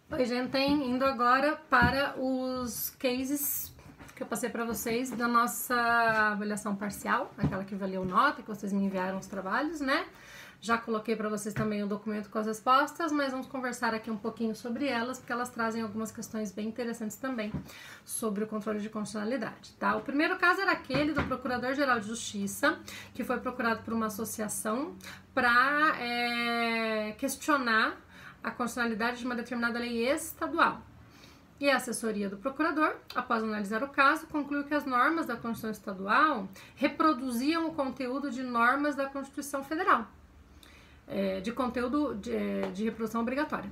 Oi, gente, indo agora para os cases que eu passei para vocês da nossa avaliação parcial, aquela que valeu nota, que vocês me enviaram os trabalhos, né? Já coloquei para vocês também o documento com as respostas, mas vamos conversar aqui um pouquinho sobre elas, porque elas trazem algumas questões bem interessantes também sobre o controle de constitucionalidade, tá? O primeiro caso era aquele do Procurador-Geral de Justiça, que foi procurado por uma associação para questionar a constitucionalidade de uma determinada lei estadual. E a assessoria do procurador, após analisar o caso, concluiu que as normas da Constituição Estadual reproduziam o conteúdo de normas da Constituição Federal, de conteúdo de reprodução obrigatória.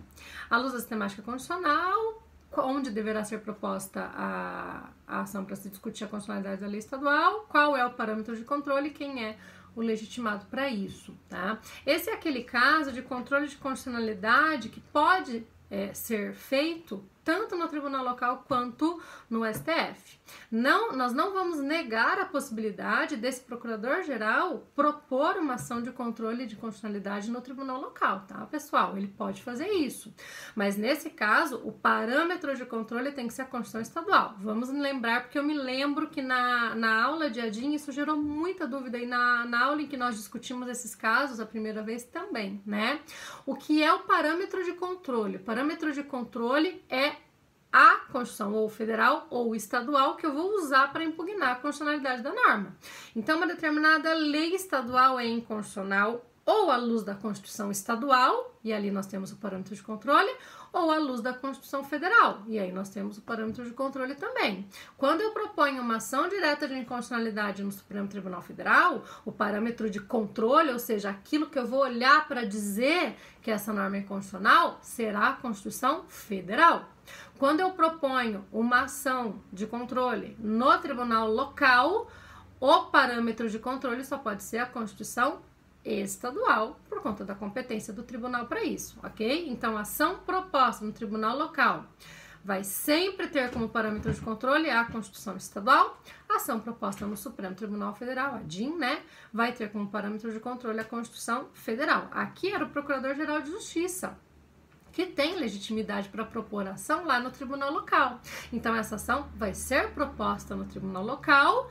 À luz da sistemática constitucional, onde deverá ser proposta a ação para se discutir a constitucionalidade da lei estadual, qual é o parâmetro de controle e quem é o legitimado para isso, tá? Esse é aquele caso de controle de constitucionalidade que pode ser feito tanto no tribunal local quanto no STF. Nós não vamos negar a possibilidade desse procurador-geral propor uma ação de controle de constitucionalidade no tribunal local, tá, pessoal? Ele pode fazer isso. Mas nesse caso, o parâmetro de controle tem que ser a Constituição Estadual. Vamos lembrar, porque eu me lembro que na aula de ADIM isso gerou muita dúvida, e na aula em que nós discutimos esses casos a primeira vez também, né? O que é o parâmetro de controle? O parâmetro de controle é a Constituição ou federal ou estadual que eu vou usar para impugnar a constitucionalidade da norma. Então, uma determinada lei estadual é inconstitucional ou à luz da Constituição estadual, e ali nós temos o parâmetro de controle, ou à luz da Constituição Federal, e aí nós temos o parâmetro de controle também. Quando eu proponho uma ação direta de inconstitucionalidade no Supremo Tribunal Federal, o parâmetro de controle, ou seja, aquilo que eu vou olhar para dizer que essa norma é inconstitucional, será a Constituição Federal. Quando eu proponho uma ação de controle no tribunal local, o parâmetro de controle só pode ser a Constituição estadual, por conta da competência do tribunal para isso, ok? Então, a ação proposta no tribunal local vai sempre ter como parâmetro de controle a Constituição Estadual. A ação proposta no Supremo Tribunal Federal, a DIN, né, vai ter como parâmetro de controle a Constituição Federal. Aqui era o Procurador-Geral de Justiça, que tem legitimidade para propor ação lá no tribunal local. Então, essa ação vai ser proposta no tribunal local,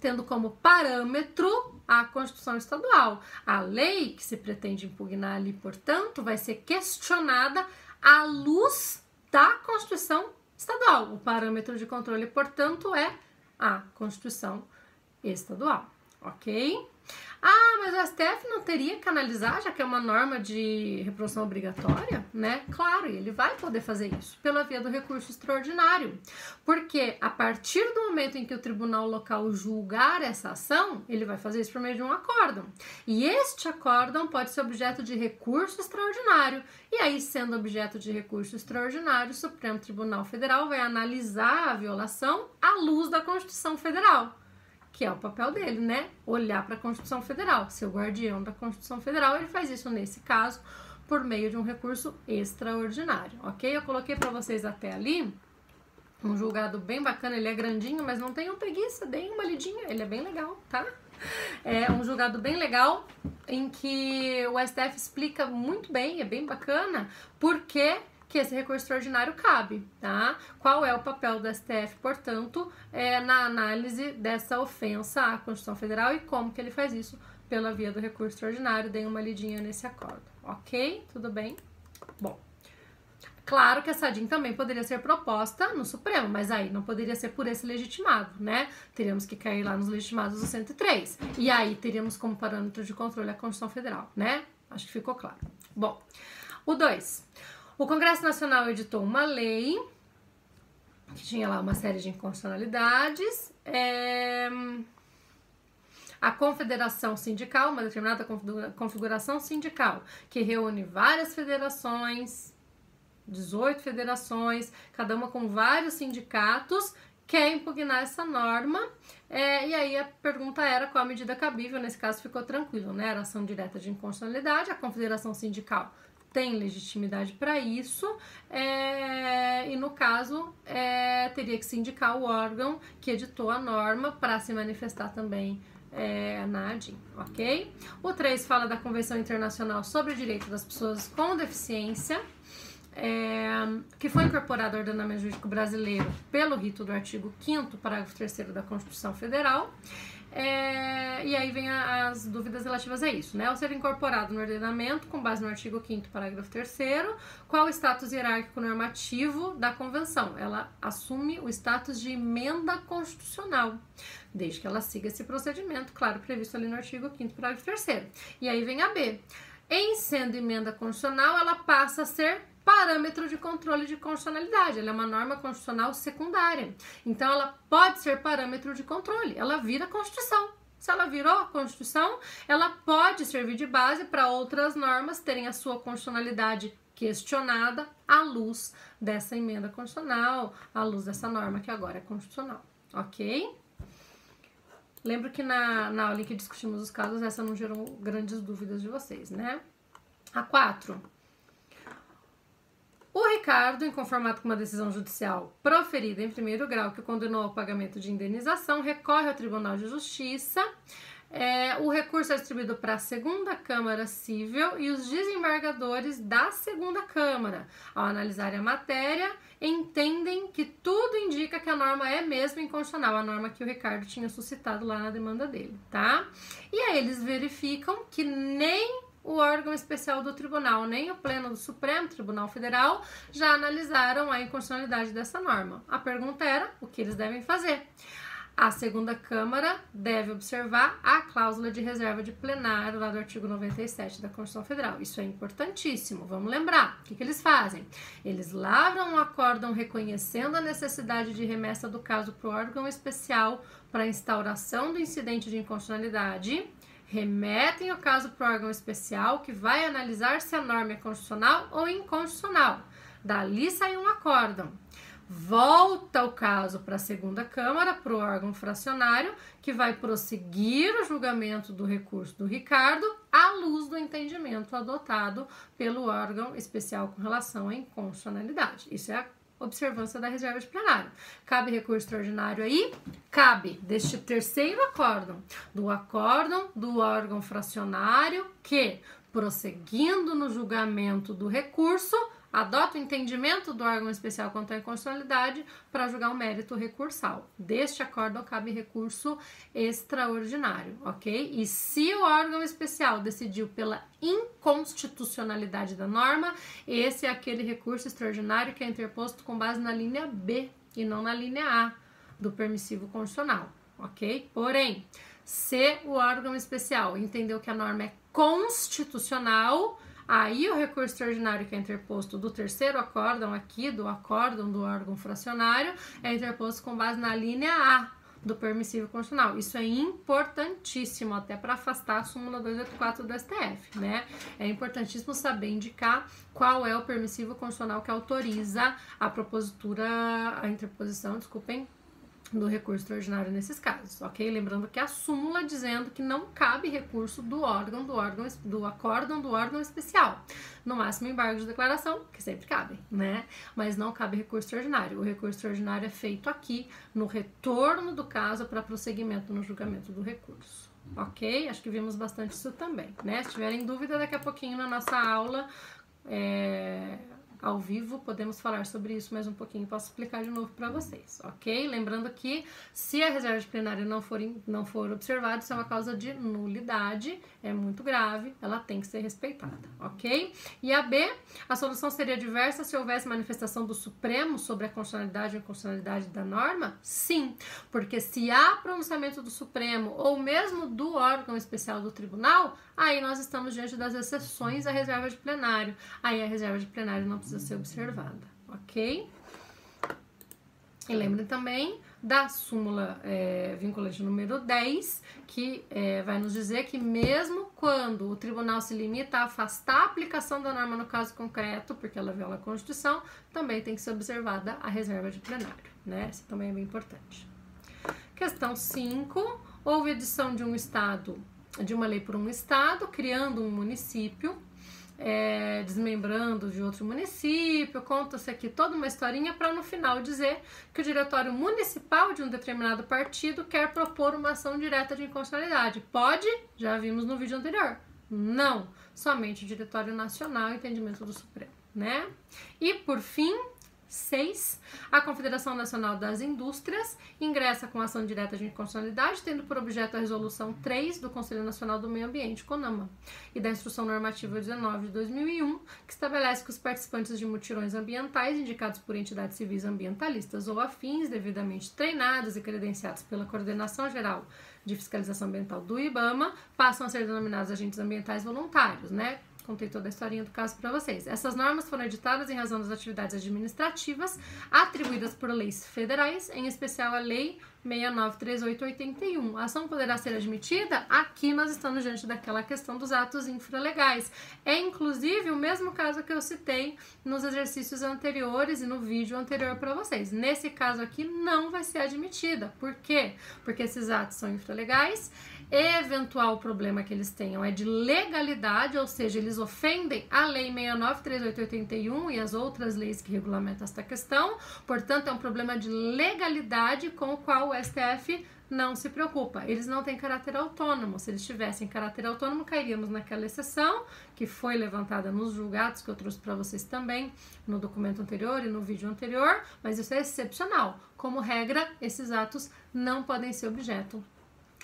tendo como parâmetro a Constituição Estadual. A lei que se pretende impugnar ali, portanto, vai ser questionada à luz da Constituição Estadual. O parâmetro de controle, portanto, é a Constituição Estadual, ok? Ah, mas o STF não teria que analisar, já que é uma norma de reprodução obrigatória, né? Claro, ele vai poder fazer isso pela via do recurso extraordinário, porque a partir do momento em que o tribunal local julgar essa ação, ele vai fazer isso por meio de um acórdão. E este acórdão pode ser objeto de recurso extraordinário. E aí, sendo objeto de recurso extraordinário, o Supremo Tribunal Federal vai analisar a violação à luz da Constituição Federal, que é o papel dele, né? Olhar para a Constituição Federal. Ser o guardião da Constituição Federal, ele faz isso nesse caso por meio de um recurso extraordinário, ok? Eu coloquei para vocês até ali um julgado bem bacana, ele é grandinho, mas não tenham preguiça, deem uma lidinha, ele é bem legal, tá? É um julgado bem legal em que o STF explica muito bem, é bem bacana, por que esse recurso extraordinário cabe, tá? Qual é o papel do STF, portanto, na análise dessa ofensa à Constituição Federal e como que ele faz isso pela via do recurso extraordinário. Dei uma lidinha nesse acordo, ok? Tudo bem? Bom, claro que essa DIN também poderia ser proposta no Supremo, mas aí não poderia ser por esse legitimado, né? Teríamos que cair lá nos legitimados do 103. E aí teríamos como parâmetro de controle a Constituição Federal, né? Acho que ficou claro. Bom, o 2. O Congresso Nacional editou uma lei que tinha lá uma série de inconstitucionalidades. A confederação sindical, uma determinada configuração sindical, que reúne várias federações, 18 federações, cada uma com vários sindicatos, quer impugnar essa norma. E aí a pergunta era qual a medida cabível. Nesse caso ficou tranquilo, né? Era ação direta de inconstitucionalidade. A confederação sindical tem legitimidade para isso, e no caso teria que se indicar o órgão que editou a norma para se manifestar também na ADIM, ok? O 3 fala da Convenção Internacional sobre o Direito das Pessoas com Deficiência, que foi incorporado ao ordenamento jurídico brasileiro pelo rito do artigo 5º, parágrafo 3º da Constituição Federal. E aí vem as dúvidas relativas a isso, né? Ao ser incorporado no ordenamento, com base no artigo 5º, parágrafo 3º, qual o status hierárquico normativo da Convenção? Ela assume o status de emenda constitucional, desde que ela siga esse procedimento, claro, previsto ali no artigo 5º, parágrafo 3º. E aí vem a B. Em sendo emenda constitucional, ela passa a ser parâmetro de controle de constitucionalidade. Ela é uma norma constitucional secundária. Então, ela pode ser parâmetro de controle. Ela vira Constituição. Se ela virou Constituição, ela pode servir de base para outras normas terem a sua constitucionalidade questionada à luz dessa emenda constitucional, à luz dessa norma que agora é constitucional. Ok? Lembro que na aula em que discutimos os casos, essa não gerou grandes dúvidas de vocês, né? A 4. O Ricardo, inconformado com uma decisão judicial proferida em primeiro grau que o condenou ao pagamento de indenização, recorre ao Tribunal de Justiça. O recurso é distribuído para a segunda Câmara Civil e os desembargadores da segunda Câmara, ao analisarem a matéria, entendem que tudo indica que a norma é mesmo inconstitucional, a norma que o Ricardo tinha suscitado lá na demanda dele, tá? E aí eles verificam que nem o órgão especial do tribunal, nem o Pleno do Supremo Tribunal Federal já analisaram a inconstitucionalidade dessa norma. A pergunta era o que eles devem fazer. A segunda Câmara deve observar a cláusula de reserva de plenário lá do artigo 97 da Constituição Federal. Isso é importantíssimo. Vamos lembrar. O que eles fazem? Eles lavram um acórdão reconhecendo a necessidade de remessa do caso para o órgão especial para a instauração do incidente de inconstitucionalidade, remetem o caso para o órgão especial que vai analisar se a norma é constitucional ou inconstitucional. Dali sai um acórdão. Volta o caso para a segunda Câmara, para o órgão fracionário, que vai prosseguir o julgamento do recurso do Ricardo à luz do entendimento adotado pelo órgão especial com relação à inconstitucionalidade. Isso é a observância da reserva de plenário. Cabe recurso extraordinário aí? Cabe deste terceiro acórdão do órgão fracionário que, prosseguindo no julgamento do recurso, adota o entendimento do órgão especial quanto à inconstitucionalidade para julgar o mérito recursal. Deste acórdão cabe recurso extraordinário, ok? E se o órgão especial decidiu pela inconstitucionalidade da norma, esse é aquele recurso extraordinário que é interposto com base na linha B e não na linha A do permissivo constitucional, ok? Porém, se o órgão especial entendeu que a norma é constitucional, aí o recurso extraordinário que é interposto do terceiro acórdão aqui, do acórdão do órgão fracionário, é interposto com base na linha A do permissivo constitucional. Isso é importantíssimo, até para afastar a súmula 284 do STF, né? É importantíssimo saber indicar qual é o permissivo constitucional que autoriza a propositura, a interposição, desculpem, do recurso extraordinário nesses casos, ok? Lembrando que a súmula dizendo que não cabe recurso do acórdão do órgão especial. No máximo, embargo de declaração, que sempre cabe, né? Mas não cabe recurso extraordinário. O recurso extraordinário é feito aqui no retorno do caso para prosseguimento no julgamento do recurso, ok? Acho que vimos bastante isso também, né? Se tiverem dúvida, daqui a pouquinho na nossa aula ao vivo, podemos falar sobre isso mais um pouquinho, posso explicar de novo para vocês, ok? Lembrando que se a reserva de plenário não for observada, isso é uma causa de nulidade, é muito grave, ela tem que ser respeitada, ok? E a B, a solução seria diversa se houvesse manifestação do Supremo sobre a constitucionalidade ou inconstitucionalidade da norma? Sim, porque se há pronunciamento do Supremo ou mesmo do órgão especial do tribunal, aí nós estamos diante das exceções à reserva de plenário, aí a reserva de plenário não precisa ser observada, ok? E lembrem também da súmula vinculante número 10, que vai nos dizer que mesmo quando o tribunal se limita a afastar a aplicação da norma no caso concreto, porque ela viola a Constituição, também tem que ser observada a reserva de plenário, né? Isso também é bem importante. Questão 5. Houve edição de uma lei por um estado, criando um município, desmembrando de outro município, conta-se aqui toda uma historinha para no final dizer que o diretório municipal de um determinado partido quer propor uma ação direta de inconstitucionalidade. Pode? Já vimos no vídeo anterior. Não, somente o diretório nacional, entendimento do Supremo. né? E por fim, 6. A Confederação Nacional das Indústrias ingressa com ação direta de inconstitucionalidade, tendo por objeto a Resolução 3 do Conselho Nacional do Meio Ambiente, CONAMA, e da Instrução Normativa 19 de 2001, que estabelece que os participantes de mutirões ambientais indicados por entidades civis ambientalistas ou afins, devidamente treinados e credenciados pela Coordenação Geral de Fiscalização Ambiental do IBAMA, passam a ser denominados agentes ambientais voluntários, né? Contei toda a historinha do caso para vocês. Essas normas foram editadas em razão das atividades administrativas atribuídas por leis federais, em especial a Lei 693881. A ação poderá ser admitida? Aqui nós estamos diante daquela questão dos atos infralegais. É inclusive o mesmo caso que eu citei nos exercícios anteriores e no vídeo anterior para vocês. Nesse caso aqui não vai ser admitida. Por quê? Porque esses atos são infralegais. Eventual problema que eles tenham é de legalidade, ou seja, eles ofendem a Lei 693881 e as outras leis que regulamentam esta questão. Portanto, é um problema de legalidade com o qual o STF não se preocupa. Eles não têm caráter autônomo. Se eles tivessem caráter autônomo, cairíamos naquela exceção que foi levantada nos julgados, que eu trouxe para vocês também no documento anterior e no vídeo anterior, mas isso é excepcional. Como regra, esses atos não podem ser objeto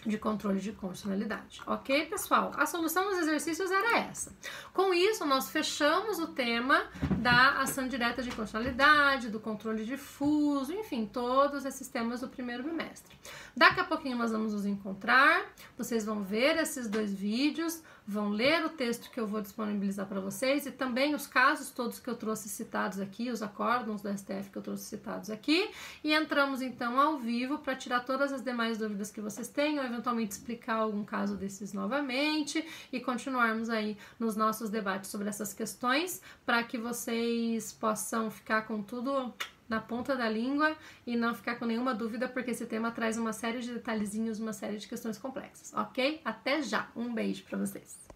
de controle de constitucionalidade. Ok, pessoal? A solução dos exercícios era essa. Com isso, nós fechamos o tema da ação direta de constitucionalidade, do controle difuso, enfim, todos esses temas do primeiro bimestre. Daqui a pouquinho nós vamos nos encontrar, vocês vão ver esses 2 vídeos, vão ler o texto que eu vou disponibilizar para vocês e também os casos todos que eu trouxe citados aqui, os acórdãos do STF que eu trouxe citados aqui, e entramos então ao vivo para tirar todas as demais dúvidas que vocês tenham, eventualmente explicar algum caso desses novamente e continuarmos aí nos nossos debates sobre essas questões para que vocês possam ficar com tudo na ponta da língua e não ficar com nenhuma dúvida, porque esse tema traz uma série de detalhezinhos, uma série de questões complexas, ok? Até já! Um beijo para vocês!